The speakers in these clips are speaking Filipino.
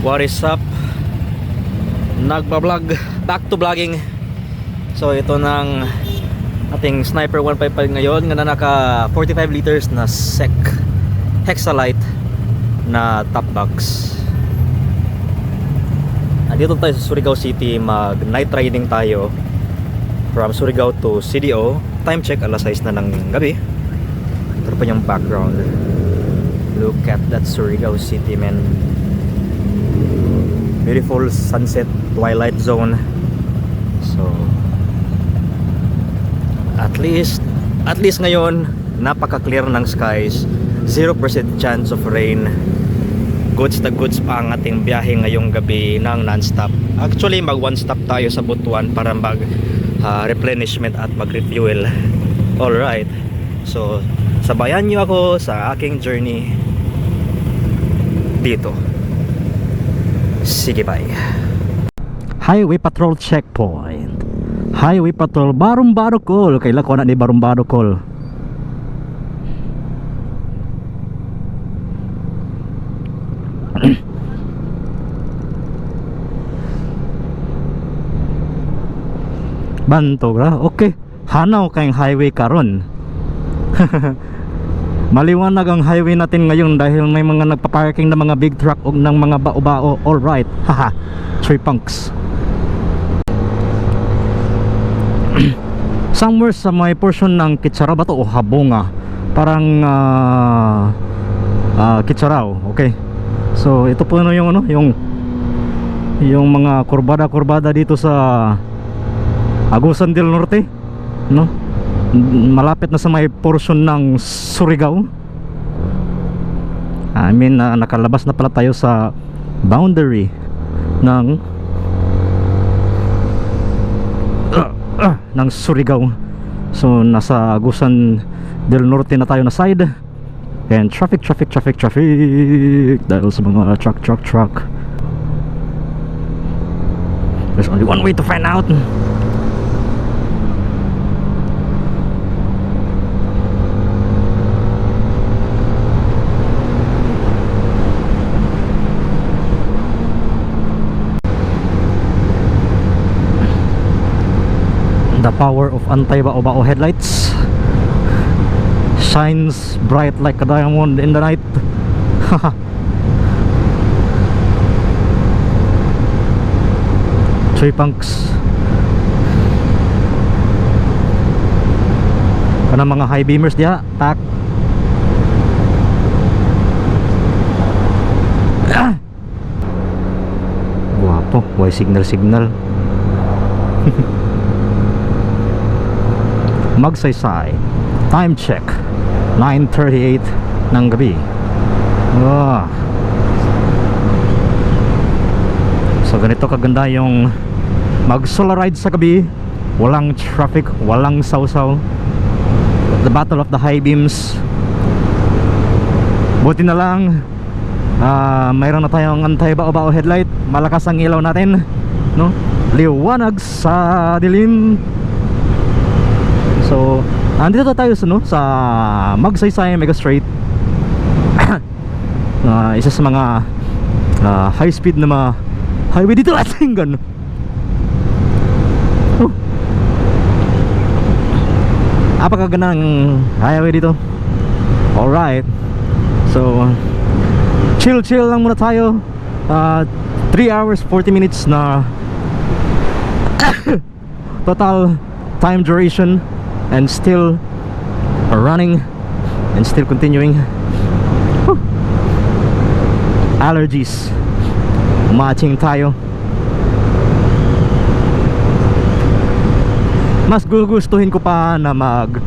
What is up? Nagbablog, back to vlogging. So ito ng ating Sniper 155 ngayon nga na naka 45 liters na SEC Hexalite na top box. Andito tayo sa Surigao City, mag night riding tayo from Surigao to CDO. Time check, alas 6 na ng gabi. Ito pa yung background. Look at that Surigao City, man. Beautiful sunset, twilight zone. So at least ngayon napaka-clear ng skies. 0% chance of rain. Goods na goods pa ang ating biyahe ngayong gabi ng non-stop. Actually mag one stop tayo sa Butuan para mag replenishment at mag-refuel. Alright, so sabayan nyo ako sa aking journey dito. Sige, bye. Highway Patrol checkpoint. Highway Patrol Barumbadukol. Kailan ko na ni Barumbadukol. Bantog ra. Okay. Hanaw kayong highway karon. Maliwanag ang highway natin ngayon dahil may mga nagpa-parking na mga big truck o ng mga bao-bao. Alright. Haha. Three punks. Somewhere sa may portion ng Kitsaraw ba to o Habonga? Parang Kitsaraw. Okay. So ito po yung ano, yung mga kurbada dito sa Agusan del Norte, no? Malapit na sa may portion ng Surigao. I mean, nakalabas na pala tayo sa boundary ng Surigao. So nasa Agusan del Norte na tayo na side. And traffic dahil sa mga truck. There's only one way to find out. The power of anti-bao-bao headlights shines bright like a diamond in the night. Three punks. Kana mga high beamers diya, tak. Guwapo, why signal. Magsaysay. Time check 9:38 ng gabi. So ganito kaganda yung mag-solo ride sa gabi. Walang traffic, walang sausaw. The battle of the high beams. Buti na lang mayroon na tayong anti-bao-bao headlight. Malakas ang ilaw natin, no? Liwanag sa dilim. So andito tayo sa Magsaysay Mega Straight. Isa sa mga high speed na mga highway dito at hinggan. Apakagandang highway dito. Alright. So chill lang muna tayo. 3 hours 40 minutes na total time duration. And still running and still continuing. Whew. Allergies matching tayo. Mas gugustuhin ko pa na mag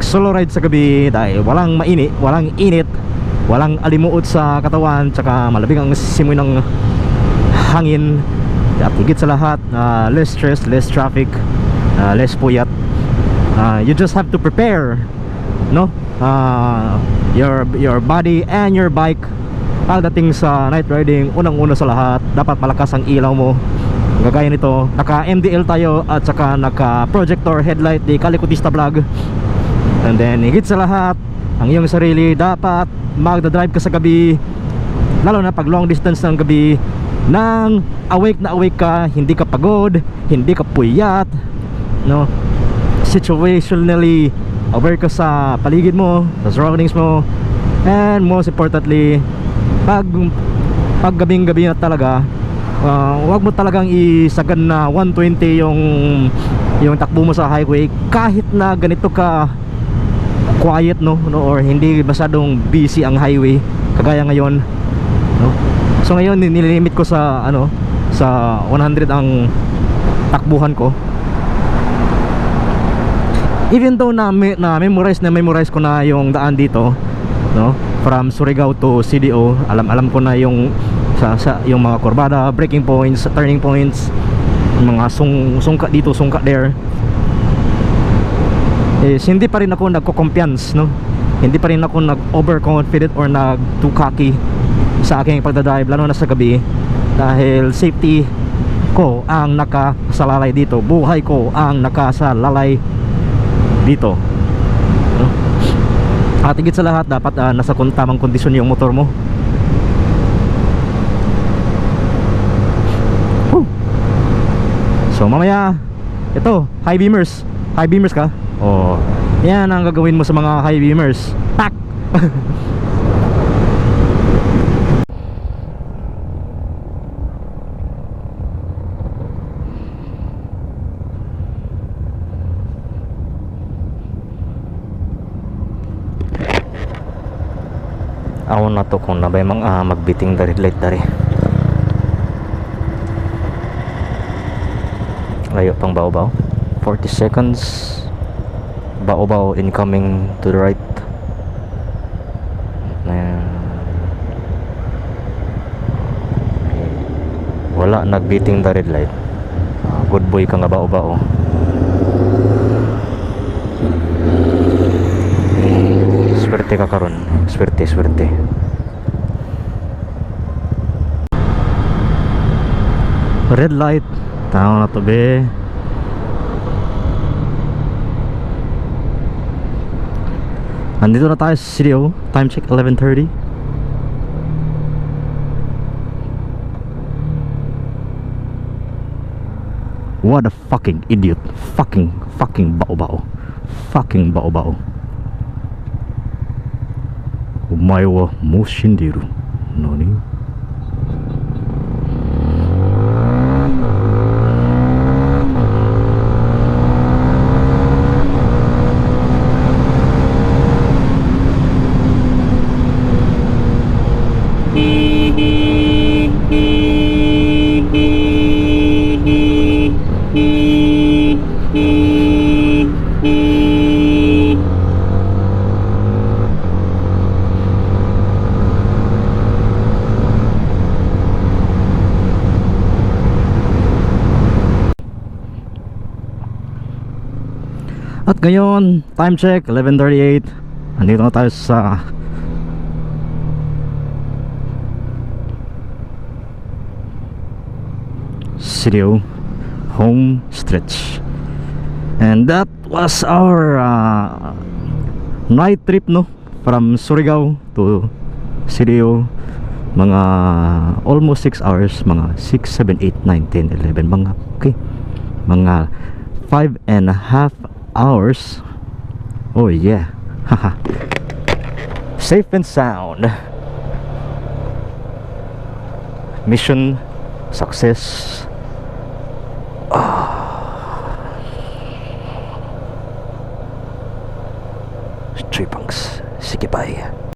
solo ride sa gabi dahil walang mainit, walang init, walang alimuot sa katawan, tsaka malabig ang simoy ng hangin. At higit sa lahat, less stress, less traffic, less puyat. You just have to prepare, no? Your body and your bike pagdating sa night riding. Unang-una sa lahat, dapat malakas ang ilaw mo. Gagaya nito, naka MDL tayo at saka naka projector headlight di Kalikutista Vlog. And then higit sa lahat, ang iyong sarili, dapat magdadrive ka sa gabi lalo na pag long distance ng gabi, nang awake na awake ka, hindi ka pagod, hindi ka puyat, no, situationally aware ka sa paligid mo, sa surroundings mo, and most importantly, pag gabing gabi na talaga, wag mo talagang isagan na 120 yung takbo mo sa highway kahit na ganito ka quiet, no, or hindi masyadong busy ang highway kagaya ngayon, no? So ngayon nililimit ko sa sa 100 ang takbuhan ko, even though na memorize ko na yung daan dito, no, from Surigao to CDO. Alam ko na yung yung mga kurbada, braking points, turning points, mga sungka dito, sungka there. Hindi pa rin ako nagko-compliance, no? Hindi pa rin ako nag-overconfident or nag-too cocky sa aking pagdadrive, lalo na sa gabi, dahil safety ko ang nakasalalay dito, buhay ko ang nakasalalay dito, no? At higit sa lahat, dapat nasa tamang kondisyon yung motor mo. So mamaya, ito, high beamers ka? Oh, yan ang gagawin mo sa mga high beamers. Tak! Ako na to kung nabay magbiting the red light dari. Layo pang Bao-Bao, 40 seconds. Bao-Bao incoming to the right. Wala nagbiting the red light. Good boy ka nga Bao-Bao. Swerte ka karon, swerte. Red light, tama na to be. Andito na tayo sa CDO. Time check 11:30. What a fucking idiot. Fucking Bao-Bao. Fucking Bao-Bao. Omae wa mou shindiru. Nani? At ngayon, time check 11:38. Andito na tayo sa CDO home stretch. And that was our night trip, no, from Surigao to CDO. Mga almost 6 hours, mga 6, 7, 8, 9, 10, 11, mga okay, mga 5.5 hours. Oh yeah. Haha. Safe and sound. Mission success. Tripunks. Sige, bye.